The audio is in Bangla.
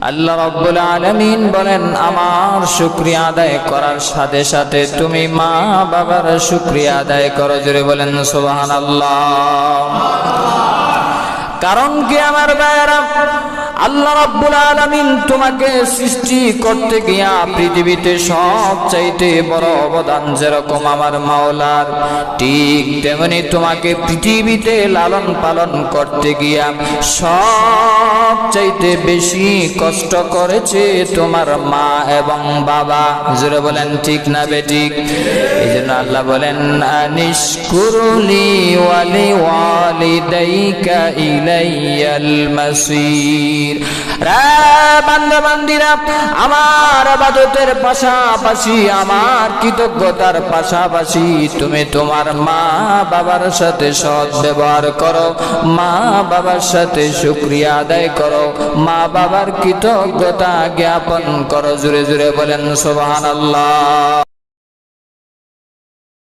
আল্লাহ রাব্বুল আলামিন বলেন, আমার শুকরিয়া আদায় করার সাথে সাথে তুমি মা বাবার শুকরিয়া আদায় করো। জোরে বলেন সুবহানাল্লাহ। কারণ কি আমার ভাইরা, আল্লাহ রাব্বুল আলামিন তোমাকে সৃষ্টি করতে গিয়া পৃথিবীতে সবচাইতে বড় অবদান যেরকম আমার মাওলার, ঠিক তেমনি তোমাকে পৃথিবীতে লালন পালন করতে গিয়া সবচাইতে বেশি কষ্ট করেছে তোমার মা এবং বাবা। জোরে বলেন ঠিক না বেঠিক? এই জন্য আল্লাহ বলেন, আনিশকুরুলি ওয়ালি ওয়ালিদাইকা ইলাইয়াল মাসির। বান্দা বান্দিরা, আমার ইবাদতের পাশাপাশি, আমার কৃতজ্ঞতার পাশাপাশি তুমি তোমার মা বাবার সাথে সৎ ব্যবহার করো, মা বাবার সাথে শুকরিয়া আদায় করো, মা বাবার কৃতজ্ঞতা জ্ঞাপন করো। জোরে জোরে বলেন সুবহানাল্লাহ।